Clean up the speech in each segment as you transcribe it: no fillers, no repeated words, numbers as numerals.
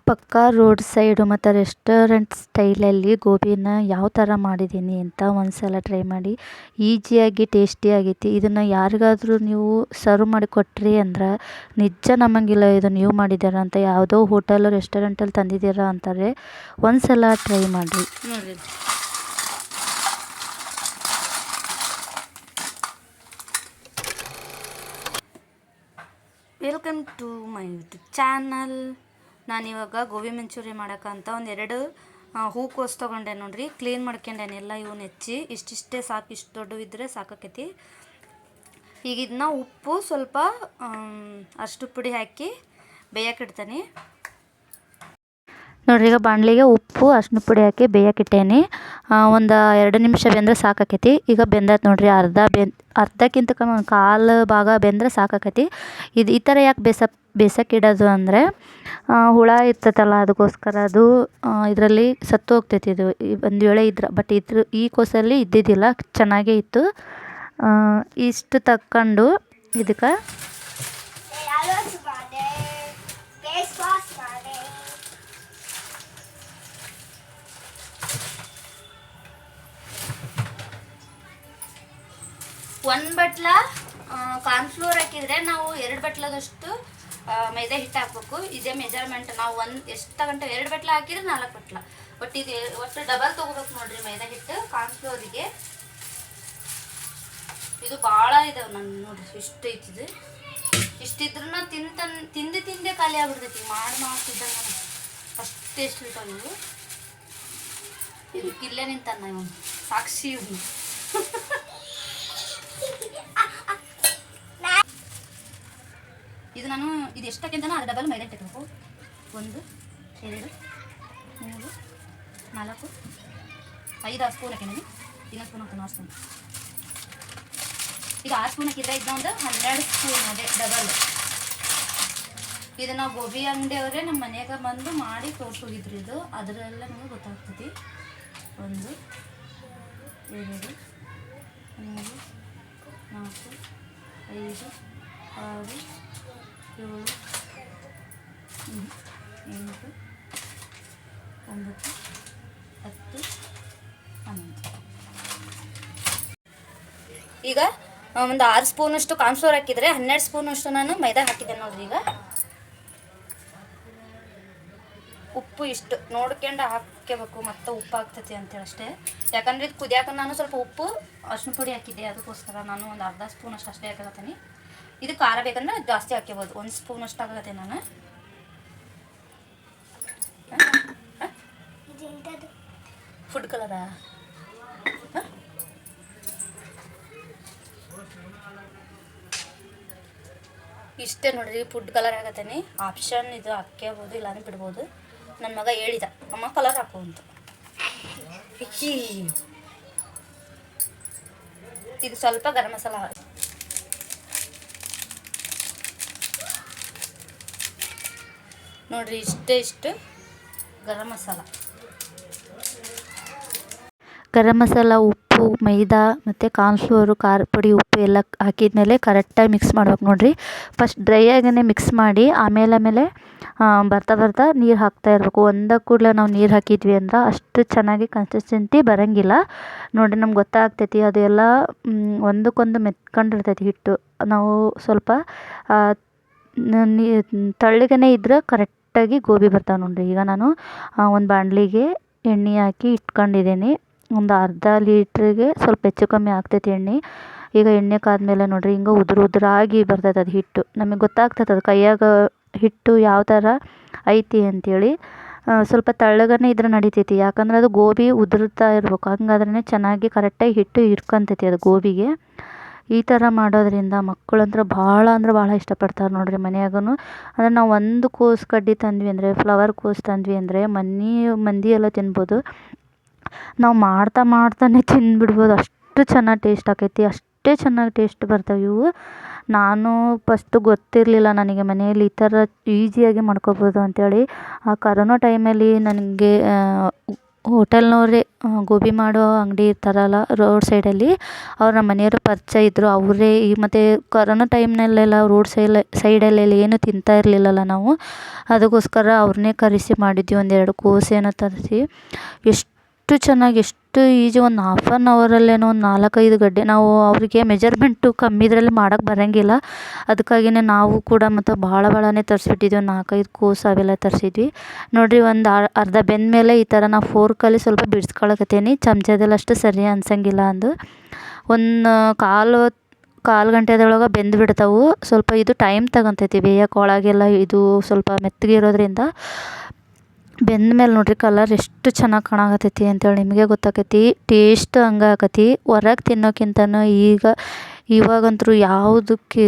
ಪಕ್ಕಾ road side ಮತ್ತು restaurant ಸ್ಟೈಲಲ್ಲಿ ಗೋಬಿನ ಯಾವ ಥರ ಮಾಡಿದ್ದೀನಿ ಅಂತ ಒಂದು ಸಲ ಟ್ರೈ ಮಾಡಿ. ಈಸಿಯಾಗಿ ಟೇಸ್ಟಿಯಾಗೈತಿ. ಇದನ್ನು ಯಾರಿಗಾದರೂ ನೀವು ಸರ್ವ್ ಮಾಡಿ ಕೊಟ್ರಿ ಅಂದ್ರೆ ನಿಜ ನಂಬಂಗಿಲ್ಲ ಇದು ನೀವು ಮಾಡಿದ್ದೀರ ಅಂತ. ಯಾವುದೋ ಹೋಟೆಲ್ ರೆಸ್ಟೋರೆಂಟಲ್ಲಿ ತಂದಿದ್ದೀರಾ ಅಂತಾರೆ. ಒಂದು ಸಲ ಟ್ರೈ ಮಾಡಿರಿ ನೋಡಿರಿ. Welcome to my YouTube channel. ನಾನಿವಾಗ ಗೋಬಿ ಮಂಚೂರಿ ಮಾಡೋಕ್ಕಂತ ಒಂದೆರಡು ಹೂಕೋಸು ತೊಗೊಂಡೆ ನೋಡ್ರಿ. ಕ್ಲೀನ್ ಮಾಡ್ಕೊಂಡೇನೆ ಎಲ್ಲ ಇವನ್ನ ಹೆಚ್ಚಿ ಇಷ್ಟಿಷ್ಟೇ ಸಾಕು. ಇಷ್ಟು ದೊಡ್ಡವಿದ್ದರೆ ಸಾಕಾಕೈತಿ. ಈಗ ಇದನ್ನ ಉಪ್ಪು ಸ್ವಲ್ಪ ಅಷ್ಟು ಪುಡಿ ಹಾಕಿ ಬೇಯಕ್ಕಿಡ್ತೀನಿ ನೋಡ್ರಿ. ಈಗ ಬಾಣಲಿಗೆ ಉಪ್ಪು ಅರ್ಶಿನ ಪುಡಿ ಹಾಕಿ ಬೇಯಕ್ಕಿಟ್ಟೇನಿ. ಒಂದು 2 ನಿಮಿಷ ಬೆಂದರೆ ಸಾಕಾಕೈತಿ. ಈಗ ಬೆಂದೈತೆ ನೋಡ್ರಿ. ಅರ್ಧಕ್ಕಿಂತ ಕಮ್ಮಿ ಒಂದು ಕಾಲು ಭಾಗ ಬೆಂದರೆ ಸಾಕಾಕೈತಿ. ಇದು ಈ ಥರ ಯಾಕೆ ಬೇಸಕ್ಕಿಡೋದು ಅಂದರೆ ಹುಳ ಇರ್ತೈತಲ್ಲ ಅದಕ್ಕೋಸ್ಕರ. ಅದು ಇದರಲ್ಲಿ ಸತ್ತು ಹೋಗ್ತೈತಿ ಇದು ಒಂದು ವೇಳೆ ಇದ್ರೆ. ಬಟ್ ಈ ಕೋಸಲ್ಲಿ ಇದ್ದಿದ್ದಿಲ್ಲ, ಚೆನ್ನಾಗೇ ಇತ್ತು. ಇಷ್ಟು ತಕ್ಕೊಂಡು ಇದಕ್ಕೆ ಒಂದು ಬಟ್ಲ ಕಾರ್ನ್ಫ್ಲೋರ್ ಹಾಕಿದರೆ ನಾವು 2 ಬಟ್ಲದಷ್ಟು ಮೈದಾ ಹಿಟ್ಟು ಹಾಕ್ಬೇಕು. ಇದೇ ಮೆಜರ್ಮೆಂಟ್. ನಾವು ಎಷ್ಟು ತಗೊಂಡು 2 ಬಟ್ಲ ಹಾಕಿದ್ರೆ 4 ಬಟ್ಲ. ಒಟ್ಟು ಡಬಲ್ ತೊಗೋಬೇಕು ನೋಡ್ರಿ ಮೈದಾ ಹಿಟ್ಟು ಕಾರ್ನ್ಫ್ಲೋರಿಗೆ. ಇದು ಭಾಳ ಇದಾವೆ ನಾನು ನೋಡ್ರಿ. ಇಷ್ಟು ಐತಿದು. ಇಷ್ಟಿದ್ರೂ ತಿಂದೆ ಖಾಲಿ ಆಗ್ಬಿಡ್ತೈತಿ. ಮಾಡ್ತಿದ್ದ ನಾನು ಅಷ್ಟು ಟೇಸ್ಟ್ ಇರ್ತಾವೆ ಇವು. ಇದಕ್ಕೆ ಇಲ್ಲೇ ನಿಂತಾನ ಇವನು ಸಾಕ್ಷಿ. ಇವನು ಇದು ನಾನು ಇದು ಎಷ್ಟಕ್ಕಿಂತನೂ ಅದು ಡಬಲ್ ಮೈದಾ ಹಿಟ್ಟು ಹಾಕಬೇಕು. 1 2 3 4 5 ಸ್ಪೂನ್ ಹಾಕಿದ್ದೀನಿ. ಇನ್ನೊಂದು ಸ್ಪೂನ್ ಹಾಕ್ತೀನಿ 6 ಸ್ಪೂನ್. ಈಗ 6 ಸ್ಪೂನ್ ಹಾಕಿದ್ರೆ ಇದೊಂದು 12 ಸ್ಪೂನ್ ಅದೇ ಡಬಲ್. ಇದು ನಾವು ಗೋಬಿ ಅಂಗಡಿಯವರೇ ನಮ್ಮ ಮನೆಯಾಗ ಬಂದು ಮಾಡಿ ತೋರಿಸೋಗಿದ್ರು. ಇದು ಅದರೆಲ್ಲ ನಮಗೆ ಗೊತ್ತಾಗ್ತೈತಿ. 1 2 3 4 5 6 7 8 9 10 11. ಈಗ ಒಂದು 6 ಸ್ಪೂನಷ್ಟು ಕಾರ್ನ್ಫ್ಲೋರ್ ಹಾಕಿದರೆ 12 ಸ್ಪೂನಷ್ಟು ನಾನು ಮೈದಾ ಹಾಕಿದ್ದೆ ನೋಡ್ರಿ. ಈಗ ಉಪ್ಪು ಇಷ್ಟು ನೋಡ್ಕೊಂಡು ಹಾಕ್ಕೋಬೇಕು. ಮತ್ತು ಉಪ್ಪು ಹಾಕ್ತೈತಿ ಅಂತೇಳಿ ಅಷ್ಟೇ. ಯಾಕಂದರೆ ಇದು ಕುದಿಯಾಕ ನಾನು ಸ್ವಲ್ಪ ಉಪ್ಪು ಅರ್ಶಿನ ಪುಡಿ ಹಾಕಿದ್ದೆ. ಅದಕ್ಕೋಸ್ಕರ ನಾನು ಒಂದು ಅರ್ಧ ಸ್ಪೂನಷ್ಟು ಅಷ್ಟೇ ಹಾಕತ್ತೀನಿ. ಇದು ಖಾರ ಬೇಕಂದ್ರೆ ಜಾಸ್ತಿ ಹಾಕ್ಕೋಬೋದು. 1 ಸ್ಪೂನಷ್ಟು ಆಗತ್ತೆ ನಾನು. ಫುಡ್ ಕಲರಾ? ಇಷ್ಟೇ ನೋಡ್ರಿ. Food colour ಹಾಕತ್ತೀನಿ. ಆಪ್ಷನ್ ಇದು ಹಾಕ್ಕೋಬೋದು, ಇಲ್ಲಾಂದ್ರೆ ಬಿಡ್ಬೋದು. ನನ್ನ ಮಗ ಹೇಳಿದ ಅಮ್ಮ ಕಲರ್ ಹಾಕು ಅಂತ. ಇದು ಸ್ವಲ್ಪ ಗರಂ ಮಸಾಲ ನೋಡ್ರಿ. ಇಷ್ಟು ಗರಂ ಮಸಾಲ, ಉಪ್ಪು, ಮೈದಾ ಮತ್ತು ಕಾರ್ನ್ಫ್ಲೋರು, ಖಾರ ಪುಡಿ, ಉಪ್ಪು ಎಲ್ಲ ಹಾಕಿದ್ಮೇಲೆ ಕರೆಕ್ಟಾಗಿ ಮಿಕ್ಸ್ ಮಾಡ್ಬೇಕು ನೋಡಿರಿ. ಫಸ್ಟ್ ಡ್ರೈ ಆಗೇ ಮಿಕ್ಸ್ ಮಾಡಿ ಆಮೇಲೆ ಬರ್ತಾ ನೀರು ಹಾಕ್ತಾ ಇರಬೇಕು. ಒಂದಕ್ಕೆ ಕೂಡಲೇ ನಾವು ನೀರು ಹಾಕಿದ್ವಿ ಅಂದ್ರೆ ಅಷ್ಟು ಚೆನ್ನಾಗಿ ಕನ್ಸಿಸ್ಟೆನ್ಸಿ ಬರೋಂಗಿಲ್ಲ ನೋಡಿರಿ. ನಮ್ಗೆ ಗೊತ್ತಾಗ್ತೈತಿ ಅದು ಎಲ್ಲ ಒಂದಕ್ಕೊಂದು ಮೆತ್ಕೊಂಡಿರ್ತೈತಿ ಹಿಟ್ಟು. ನಾವು ಸ್ವಲ್ಪ ತಳ್ಳಗನೆ ಇದ್ರೆ ಕರೆಕ್ಟಾಗಿ ಗೋಬಿ ಬರ್ತಾವೆ ನೋಡಿರಿ. ಈಗ ನಾನು ಒಂದು ಬಾಣಲಿಗೆ ಎಣ್ಣೆ ಹಾಕಿ ಇಟ್ಕೊಂಡಿದ್ದೀನಿ. ಒಂದು ಅರ್ಧ ಲೀಟ್ರಿಗೆ ಸ್ವಲ್ಪ ಹೆಚ್ಚು ಕಮ್ಮಿ ಆಗ್ತೈತಿ ಎಣ್ಣೆ. ಈಗ ಎಣ್ಣೆ ಕಾದ್ಮೇಲೆ ನೋಡಿರಿ ಹಿಂಗೆ ಉದುರಾಗಿ ಬರ್ತೈತೆ ಅದು ಹಿಟ್ಟು. ನಮಗೆ ಗೊತ್ತಾಗ್ತೈತೆ ಅದು ಕೈಯಾಗ ಹಿಟ್ಟು ಯಾವ ಥರ ಐತಿ ಅಂಥೇಳಿ. ಸ್ವಲ್ಪ ತಳ್ಳಗನೆ ಇದ್ರೆ ನಡಿತೈತಿ. ಯಾಕಂದ್ರೆ ಅದು ಗೋಬಿ ಉದುರ್ತಾ ಇರ್ಬೇಕು. ಹಂಗಾದ್ರೇ ಚೆನ್ನಾಗಿ ಕರೆಕ್ಟಾಗಿ ಹಿಟ್ಟು ಹಿಡ್ಕೊತೈತಿ ಅದು ಗೋಬಿಗೆ. ಈ ಥರ ಮಾಡೋದ್ರಿಂದ ಮಕ್ಕಳಂದ್ರೆ ಭಾಳ ಇಷ್ಟಪಡ್ತಾರೆ ನೋಡಿರಿ ಮನೆಯಾಗೂ. ಅಂದರೆ ನಾವು ಒಂದು ಕೋಸು ಕಡ್ಡಿ ತಂದ್ವಿ ಅಂದರೆ, ಫ್ಲವರ್ ಕೋಸು ತಂದ್ವಿ ಅಂದರೆ ಮಂದಿ ಎಲ್ಲ ತಿನ್ಬೋದು. ನಾವು ಮಾಡ್ತಾನೆ ತಿಂದ್ಬಿಡ್ಬೋದು. ಅಷ್ಟು ಚೆನ್ನಾಗಿ ಟೇಸ್ಟ್ ಆಕೈತಿ. ಅಷ್ಟೇ ಚೆನ್ನಾಗಿ ಟೇಸ್ಟ್ ಬರ್ತಾವೆ ಇವು. ನಾನು ಫಸ್ಟು ಗೊತ್ತಿರಲಿಲ್ಲ ನನಗೆ ಮನೆಯಲ್ಲಿ ಈ ಥರ ಈಸಿಯಾಗಿ ಮಾಡ್ಕೊಬೋದು ಅಂಥೇಳಿ. ಆ ಕರೋನಾ ಟೈಮಲ್ಲಿ ನನಗೆ ಹೋಟೆಲ್ನವರೇ, ಗೋಬಿ ಮಾಡೋ ಅಂಗಡಿ ಇರ್ತಾರಲ್ಲ ರೋಡ್ ಸೈಡಲ್ಲಿ, ಅವ್ರು ನಮ್ಮ ಮನೆಯವರು ಪರಿಚಯ ಇದ್ದರು. ಅವರೇ ಮತ್ತು ಕೊರೋನಾ ಟೈಮ್ನಲ್ಲೆಲ್ಲ ರೋಡ್ ಸೈಡಲ್ಲೆಲ್ಲ ಏನೂ ತಿಂತಾ ಇರಲಿಲ್ಲಲ್ಲ ನಾವು, ಅದಕ್ಕೋಸ್ಕರ ಅವ್ರನ್ನೇ ಕರೆಸಿ ಮಾಡಿದ್ವಿ. ಒಂದೆರಡು ಕೋಸೇನೋ ತರಿಸಿ ಎಷ್ಟು ಚೆನ್ನಾಗಿ, ಎಷ್ಟು ಈಜಿ, ಒಂದು 1/2 ಅವರಲ್ಲೇನೋ ಒಂದು 4-5 ಗಡ್ಡೆ. ನಾವು ಅವರಿಗೆ ಮೆಜರ್ಮೆಂಟು ಕಮ್ಮಿ ಇದರಲ್ಲಿ ಮಾಡೋಕ್ಕೆ ಬರೋಂಗಿಲ್ಲ, ಅದಕ್ಕಾಗಿಯೇ ನಾವು ಕೂಡ ಮತ್ತು ಭಾಳನೇ ತರಿಸ್ಬಿಟ್ಟಿದ್ವಿ. ಒಂದು 4-5 ಕೋಸು ಅವೆಲ್ಲ ತರಿಸಿದ್ವಿ. ನೋಡಿರಿ, ಒಂದು ಅರ್ಧ ಬೆಂದ ಮೇಲೆ ಈ ಥರ ನಾವು ಫೋರ್ಕಲ್ಲಿ ಸ್ವಲ್ಪ ಬಿಡಿಸ್ಕೊಳಕತ್ತೀನಿ. ಚಮಚದಲ್ಲಿ ಅಷ್ಟು ಸರಿ ಅನ್ಸಂಗಿಲ್ಲ ಅಂದು. ಒಂದು ಕಾಲು ಗಂಟೆದೊಳಗೆ ಬೆಂದು ಬಿಡ್ತಾವೆ. ಸ್ವಲ್ಪ ಇದು ಟೈಮ್ ತಗೊತೈತಿ ಬೇಯಕ್ಕೆ, ಒಳಗೆಲ್ಲ ಇದು ಸ್ವಲ್ಪ ಮೆತ್ತಗೆ ಇರೋದ್ರಿಂದ. ಬೆಂದ ಮೇಲೆ ನೋಡಿರಿ ಕಲರ್ ಎಷ್ಟು ಚೆನ್ನಾಗಿ ಕಾಣಕತ್ತೈತಿ ಅಂತೇಳಿ ನಿಮಗೆ ಗೊತ್ತಾಕೈತಿ. ಟೇಸ್ಟ್ ಹಂಗೆ ಆಕತಿ. ಹೊರಗೆ ತಿನ್ನೋಕ್ಕಿಂತನೂ ಇವಾಗಂತೂ ಯಾವುದಕ್ಕೆ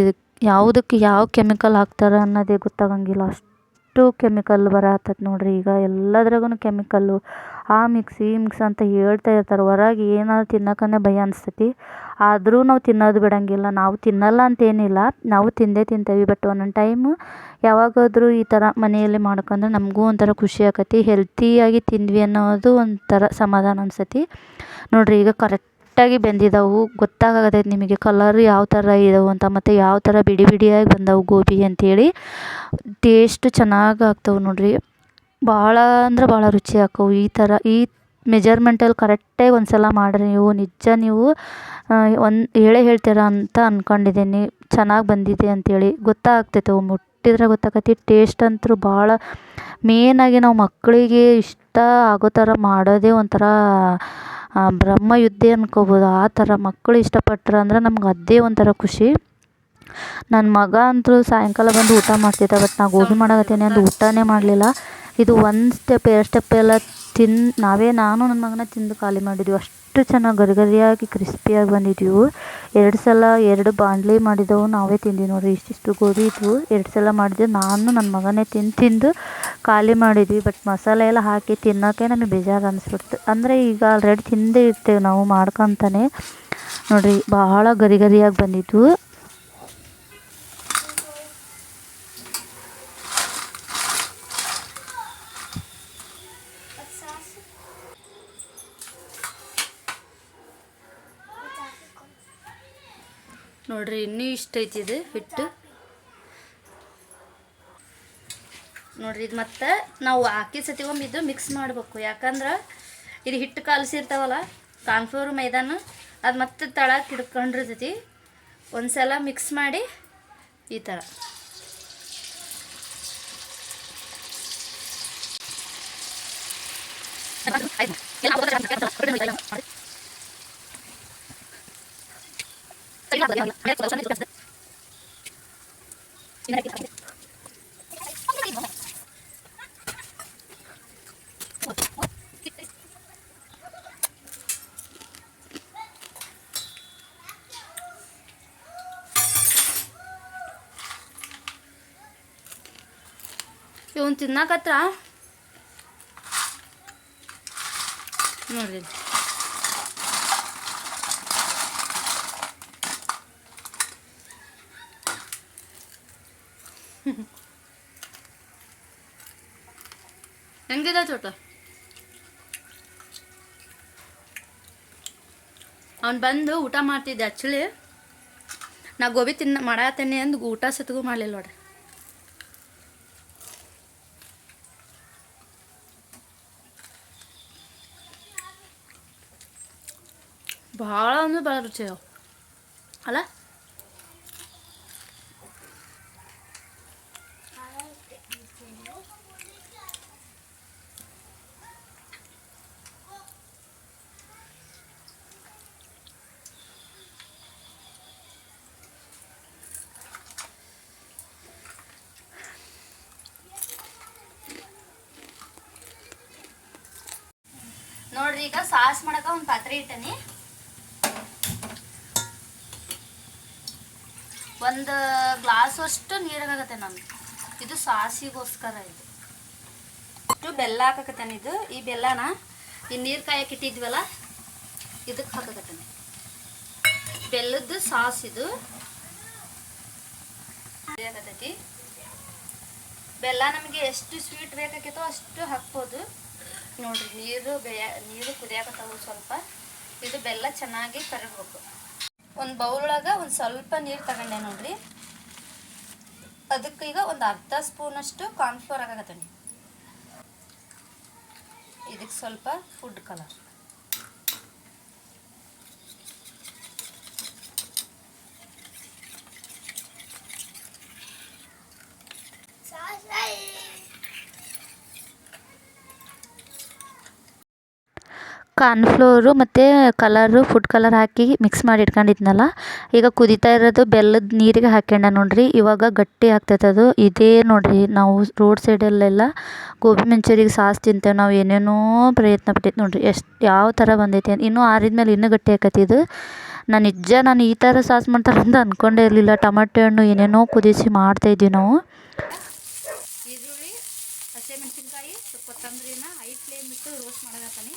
ಯಾವ ಕೆಮಿಕಲ್ ಹಾಕ್ತಾರೆ ಅನ್ನೋದೇ ಗೊತ್ತಾಗಂಗಿಲ್ಲ. ಅಷ್ಟು ಕೆಮಿಕಲ್ ಬರತ್ತೈತೆ ನೋಡಿರಿ ಈಗ. ಎಲ್ಲದ್ರಾಗೂ ಕೆಮಿಕಲ್ಲು, ಆ ಮಿಕ್ಸ್ ಈ ಮಿಕ್ಸ್ ಅಂತ ಹೇಳ್ತಾ ಇರ್ತಾರೆ. ಹೊರಗೆ ಏನಾದ್ರು ತಿನ್ನೋಕ್ಕೇ ಭಯ ಅನಿಸ್ತೈತಿ. ಆದರೂ ನಾವು ತಿನ್ನೋದು ಬಿಡೋಂಗಿಲ್ಲ. ನಾವು ತಿನ್ನಲ್ಲ ಅಂತೇನಿಲ್ಲ, ನಾವು ತಿಂತೇವೆ. ಬಟ್ ಒಂದೊಂದು ಟೈಮು ಯಾವಾಗಾದರೂ ಈ ಥರ ಮನೆಯಲ್ಲಿ ಮಾಡ್ಕೊಂಡ್ರೆ ನಮಗೂ ಒಂಥರ ಖುಷಿ ಆಕತಿ. ಹೆಲ್ತಿಯಾಗಿ ತಿಂದ್ವಿ ಅನ್ನೋದು ಒಂಥರ ಸಮಾಧಾನ ಅನ್ಸತಿ. ನೋಡಿರಿ ಈಗ ಕರೆಕ್ಟಾಗಿ ಬೆಂದಿದ್ದಾವೆ. ಗೊತ್ತಾಗತೈತೆ ನಿಮಗೆ ಕಲರ್ ಯಾವ ಥರ ಇದಾವೆ ಅಂತ, ಮತ್ತು ಯಾವ ಥರ ಬಿಡಿ ಬಿಡಿಯಾಗಿ ಬಂದವು ಗೋಬಿ ಅಂಥೇಳಿ. ಟೇಸ್ಟ್ ಚೆನ್ನಾಗಿ ಆಗ್ತವೆ ನೋಡಿರಿ. ಭಾಳ ಅಂದ್ರೆ ಭಾಳ ರುಚಿ ಆಕ್ಕವು. ಈ ಮೆಜರ್ಮೆಂಟಲ್ಲಿ ಕರೆಕ್ಟಾಗಿ ಒಂದು ಸಲ ಮಾಡಿರಿ ನೀವು, ನಿಜ ನೀವು ಹೇಳೇ ಹೇಳ್ತೀರ ಅಂತ ಅಂದ್ಕೊಂಡಿದ್ದೀನಿ. ಚೆನ್ನಾಗಿ ಬಂದಿದೆ ಅಂಥೇಳಿ ಗೊತ್ತಾಗ್ತೈತೆ, ಮುಟ್ಟಿದ್ರೆ ಗೊತ್ತಾಗತ್ತೆ. ಟೇಸ್ಟ್ ಅಂತೂ ಭಾಳ ಮೇನಾಗಿ ನಾವು ಮಕ್ಕಳಿಗೆ ಇಷ್ಟ ಆಗೋ ಥರ ಮಾಡೋದೇ ಒಂಥರ ಬ್ರಹ್ಮಯುದ್ಧ ಅನ್ಕೋಬೋದು. ಆ ಥರ ಮಕ್ಕಳು ಇಷ್ಟಪಟ್ರು ಅಂದ್ರೆ ನಮ್ಗೆ ಅದೇ ಒಂಥರ ಖುಷಿ. ನನ್ನ ಮಗ ಅಂತೂ ಸಾಯಂಕಾಲ ಬಂದು ಊಟ ಮಾಡ್ತಿದ್ದ, ಬಟ್ ನಾ ಗೋಬಿ ಮಾಡಕತ್ತೀನಿ ಅಂದು ಊಟನೇ ಮಾಡಲಿಲ್ಲ. ಇದು 1 ಸ್ಟೆಪ್ 2 ಸ್ಟೆಪ್ ಎಲ್ಲ ನಾನು ನನ್ನ ಮಗನ ತಿಂದು ಖಾಲಿ ಮಾಡಿದ್ವಿ. ಅಷ್ಟು ಚೆನ್ನಾಗಿ ಗರಿಗರಿಯಾಗಿ ಕ್ರಿಸ್ಪಿಯಾಗಿ ಬಂದಿದ್ವು. 2 ಸಲ 2 ಬಾಣಲಿ ಮಾಡಿದೆವು, ನಾವೇ ತಿಂದ್ವಿ ನೋಡಿರಿ. ಇಷ್ಟಿಷ್ಟು ಗೋಬಿ ಇದ್ವು, 2 ಸಲ ಮಾಡಿದ್ವಿ. ನಾನು ನನ್ನ ಮಗನೇ ತಿಂದು ಖಾಲಿ ಮಾಡಿದ್ವಿ. ಬಟ್ ಮಸಾಲೆ ಎಲ್ಲ ಹಾಕಿ ತಿನ್ನೋಕ್ಕೆ ನಮಗೆ ಬೇಜಾರು ಅನಿಸ್ಬಿಡ್ತು. ಅಂದರೆ ಈಗ ಆಲ್ರೆಡಿ ತಿಂದೇ ಇರ್ತೇವೆ ನಾವು ಮಾಡ್ಕೊತಾನೆ. ನೋಡಿರಿ ಭಾಳ ಗರಿಗರಿಯಾಗಿ ಬಂದಿದ್ವು. ನೋಡಿರಿ ಇನ್ನೂ ಇಷ್ಟ ಐತಿ ಇದು ಹಿಟ್ಟು. ನೋಡಿರಿ ಇದು ಮತ್ತು ನಾವು ಹಾಕಿ ಸತಿಗೊಮ್ಮೆ ಇದು ಮಿಕ್ಸ್ ಮಾಡಬೇಕು. ಯಾಕಂದ್ರೆ ಇದು ಹಿಟ್ಟು ಕಲಸಿರ್ತಾವಲ್ಲ ಕಾರ್ನ್ಫ್ಲೋರ್ ಮೈದಾನ, ಅದು ಮತ್ತೆ ತಳಕ್ಕೆ ಹಿಡ್ಕೊಂಡಿರ್ತೈತಿ. ಒಂದು ಸಲ ಮಿಕ್ಸ್ ಮಾಡಿ ಈ ಥರ ಇವನ್ ತಿನ್ನಕತ್ರ ನೋಡ್ರಿ ಹೆಂಗಿದೆ ಚೋಟ. ಅವ್ನು ಬಂದು ಊಟ ಮಾಡ್ತಿದ್ದೆ. ಆ್ಯಕ್ಚುಲಿ ನಾ ಗೋಬಿ ಮಾಡತ್ತೇನೆ ಅಂದು ಊಟ ಸತ್ಗೂ ಮಾಡಲಿಲ್ಲ ನೋಡ್ರಿ. ಭಾಳ ಅಂದ್ರೆ ಭಾಳ ರುಚಿ ಅಲ್ಲ. ನೋಡ್ರಿ ಈಗ ಸಾಸ್ ಮಾಡಕ ಒಂದು ಪಾತ್ರೆ ಇಟ್ಟನಿ. 1 ಗ್ಲಾಸ್ ಅಷ್ಟು ನೀರಾಗತ್ತೆ ನಾನು. ಇದು ಸಾಸಿಗೋಸ್ಕರ. ಇದು ಬೆಲ್ಲ ಹಾಕಕತ್ತೇನೆ. ಈ ಬೆಲ್ಲನ ಈ ನೀರು ಕಾಯಕ್ಕೆ ಇಟ್ಟಿದ್ವಲ್ಲ ಇದಕ್ಕೆ ಹಾಕಕತ್ತೇನೆ. ಬೆಲ್ಲದ್ದು ಸಾಸ್ ಇದು ಆಗತೈತಿ. ಬೆಲ್ಲ ನಮಗೆ ಎಷ್ಟು ಸ್ವೀಟ್ ಬೇಕಾಗಿತ್ತೋ ಅಷ್ಟು ಹಾಕ್ಬೋದು. ನೋಡಿರಿ ನೀರು ಕುದಿಯಾಕತ್ತಾವು ಸ್ವಲ್ಪ. ಇದು ಬೆಲ್ಲ ಚೆನ್ನಾಗಿ ಕರಗಬೇಕು. ಒಂದು ಬೌಲೊಳಗೆ ಒಂದು ಸ್ವಲ್ಪ ನೀರು ತಗೊಂಡೆ ನೋಡಿರಿ. ಅದಕ್ಕೆ ಈಗ ಒಂದು ಅರ್ಧ ಸ್ಪೂನಷ್ಟು ಕಾರ್ನ್ಫ್ಲೋರ್ ಹಾಕಕತ್ತೀನಿ. ಇದಕ್ಕೆ ಸ್ವಲ್ಪ ಫುಡ್ ಕಲರ್, ಕಾರ್ನ್ಫ್ಲೋರು ಮತ್ತು ಕಲರು ಫುಡ್ ಕಲರ್ ಹಾಕಿ ಮಿಕ್ಸ್ ಮಾಡಿ ಇಟ್ಕೊಂಡಿದ್ನಲ್ಲ, ಈಗ ಕುದೀತಾ ಇರೋದು ಬೆಲ್ಲದ ನೀರಿಗೆ ಹಾಕ್ಯಂಡೆ ನೋಡಿರಿ. ಇವಾಗ ಗಟ್ಟಿ ಆಗ್ತೈತೆ ಅದು. ಇದೇ ನೋಡಿರಿ, ನಾವು ರೋಡ್ ಸೈಡಲ್ಲೆಲ್ಲ ಗೋಬಿ ಮಂಚೂರಿಗೆ ಸಾಸ್ ತಿಂತೇವೆ. ನಾವು ಏನೇನೋ ಪ್ರಯತ್ನ ಪಟ್ಟಿದ್ದು ನೋಡಿರಿ, ಯಾವ ಥರ ಬಂದೈತಿ ಅಂತ. ಇನ್ನೂ ಆರಿದ್ಮೇಲೆ ಇನ್ನೂ ಗಟ್ಟಿ ಆಕೈತಿ ಇದು. ನಾನು ಈ ಥರ ಸಾಸ್ ಮಾಡ್ತಾರಂತ ಅಂದ್ಕೊಂಡೇ ಇರಲಿಲ್ಲ. ಟಮಾಟೆ ಹಣ್ಣು ಏನೇನೋ ಕುದಿಸಿ ಮಾಡ್ತಾಯಿದ್ವಿ ನಾವು. ಈರುಳ್ಳಿ, ಹಸಿಮೆಣಸಿನ್ಕಾಯಿ, ಕೊತ್ತಂಬರಿನ ಹೈ ಫ್ಲೇಮ್ ಇಟ್ಟು ರೋಸ್ಟ್ ಮಾಡಕತ್ತೀನಿ.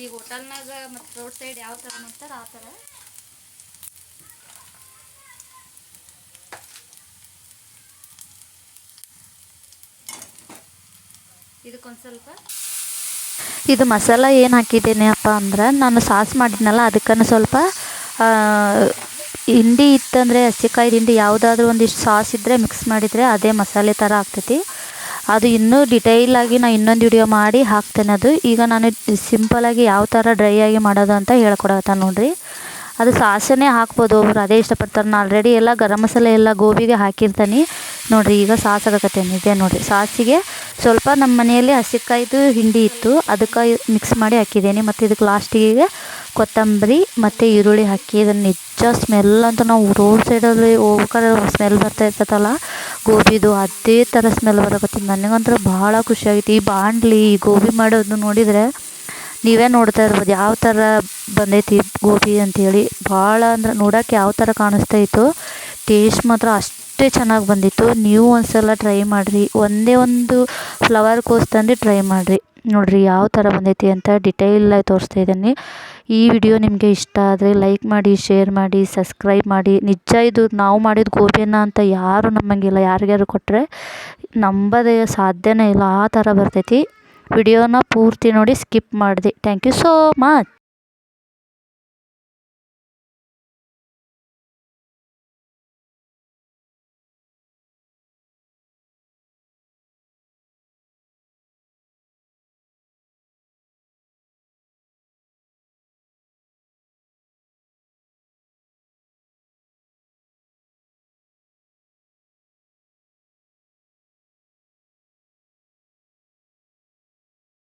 ಈ ಹೋಟೆಲ್ನಾಗ ಮತ್ತು ರೋಡ್ ಸೈಡ್ ಯಾವ ಥರ ಮಾಡ್ತಾರೆ ಆ ಥರ. ಇದಕ್ಕೊಂದು ಸ್ವಲ್ಪ ಇದು ಮಸಾಲ ಏನು ಹಾಕಿದ್ದೇನೆಪ್ಪ ಅಂದ್ರೆ, ನಾನು ಸಾಸ್ ಮಾಡಿದ್ನಲ್ಲ ಅದಕ್ಕನ್ನು ಸ್ವಲ್ಪ ಹಿಂಡಿ ಇತ್ತಂದರೆ ಹಸಿಕಾಯಿ ಹಿಂಡಿ ಯಾವುದಾದ್ರೂ ಒಂದಿಷ್ಟು ಸಾಸ್ ಇದ್ದರೆ ಮಿಕ್ಸ್ ಮಾಡಿದರೆ ಅದೇ ಮಸಾಲೆ ಥರ ಆಗ್ತೈತಿ. ಅದು ಇನ್ನೂ ಡಿಟೈಲಾಗಿ ನಾನು ಇನ್ನೊಂದು ವಿಡಿಯೋ ಮಾಡಿ ಹಾಕ್ತೇನೆ. ಅದು ಈಗ ನಾನು ಸಿಂಪಲಾಗಿ ಯಾವ ಥರ ಡ್ರೈ ಆಗಿ ಮಾಡೋದು ಅಂತ ಹೇಳ್ಕೊಡತ್ತ ನೋಡಿರಿ. ಅದು ಸಾಸನ್ನೇ ಹಾಕ್ಬೋದು, ಒಬ್ರು ಅದೇ ಇಷ್ಟಪಡ್ತಾರೆ. ನಾನು ಆಲ್ರೆಡಿ ಎಲ್ಲ ಗರಂ ಮಸಾಲೆ ಎಲ್ಲ ಗೋಬಿಗೆ ಹಾಕಿರ್ತೀನಿ ನೋಡಿರಿ. ಈಗ ಸಾಸ್ ಹಾಕಕತ್ತೇನೆ. ಇದೆ ನೋಡಿರಿ, ಸಾಸಿಗೆ ಸ್ವಲ್ಪ ನಮ್ಮ ಮನೆಯಲ್ಲಿ ಹಸಿಕಾಯ್ದು ಹಿಂಡಿ ಇತ್ತು, ಅದಕ್ಕೆ ಮಿಕ್ಸ್ ಮಾಡಿ ಹಾಕಿದ್ದೀನಿ. ಮತ್ತು ಇದಕ್ಕೆ ಲಾಸ್ಟಿಗೆ ಕೊತ್ತಂಬರಿ ಮತ್ತು ಈರುಳ್ಳಿ ಹಾಕಿ ಇದನ್ನು ನಿಜ ಸ್ಮೆಲ್ ಅಂತ ನಾವು ರೋಡ್ ಸೈಡಲ್ಲಿ ಹೋಗ್ಬೇಕಾದ್ರೆ ಸ್ಮೆಲ್ ಬರ್ತಾ ಇರ್ತೈತಲ್ಲ ಗೋಬಿದು, ಅದೇ ಥರ ಸ್ಮೆಲ್ ಬರಕತ್ತಿದ್ದು. ನನಗಂತೂ ಭಾಳ ಖುಷಿಯಾಗಿತ್ತು. ಈ ಬಾಣಲಿ ಈ ಗೋಬಿ ಮಾಡೋದು ನೋಡಿದರೆ ನೀವೇ ನೋಡ್ತಾ ಇರ್ಬೋದು ಯಾವ ಥರ ಬಂದೈತಿ ಗೋಬಿ ಅಂಥೇಳಿ. ಭಾಳ ಅಂದ್ರೆ ನೋಡೋಕೆ ಯಾವ ಥರ ಕಾಣಿಸ್ತಾ ಇತ್ತು, ಟೇಸ್ಟ್ ಮಾತ್ರ ಅಷ್ಟೇ ಚೆನ್ನಾಗಿ ಬಂದಿತ್ತು. ನೀವು ಒಂದು ಸಲ ಟ್ರೈ ಮಾಡಿರಿ. ಒಂದೇ ಒಂದು ಫ್ಲವರ್ ಕೋಸ್ ತಂದು ಟ್ರೈ ಮಾಡಿರಿ ನೋಡಿರಿ ಯಾವ ಥರ ಬಂದೈತಿ ಅಂತ ಡಿಟೈಲಾಗಿ ತೋರಿಸ್ತಾ ಇದ್ದೀನಿ. ಈ ವಿಡಿಯೋ ನಿಮಗೆ ಇಷ್ಟ ಆದರೆ ಲೈಕ್ ಮಾಡಿ, ಶೇರ್ ಮಾಡಿ, ಸಬ್ಸ್ಕ್ರೈಬ್ ಮಾಡಿ. ನಿಜ ಇದು ನಾವು ಮಾಡಿದ ಗೋಬಿನ ಅಂತ ಯಾರೂ ನಂಬಂಗಿಲ್ಲ. ಯಾರಿಗಾರು ಕೊಟ್ಟರೆ ನಂಬೋದೇ ಸಾಧ್ಯನೇ ಇಲ್ಲ, ಆ ಥರ ಬರ್ತೈತಿ. ವಿಡಿಯೋನ ಪೂರ್ತಿ ನೋಡಿ, ಸ್ಕಿಪ್ ಮಾಡಿದೆ. Thank you so much.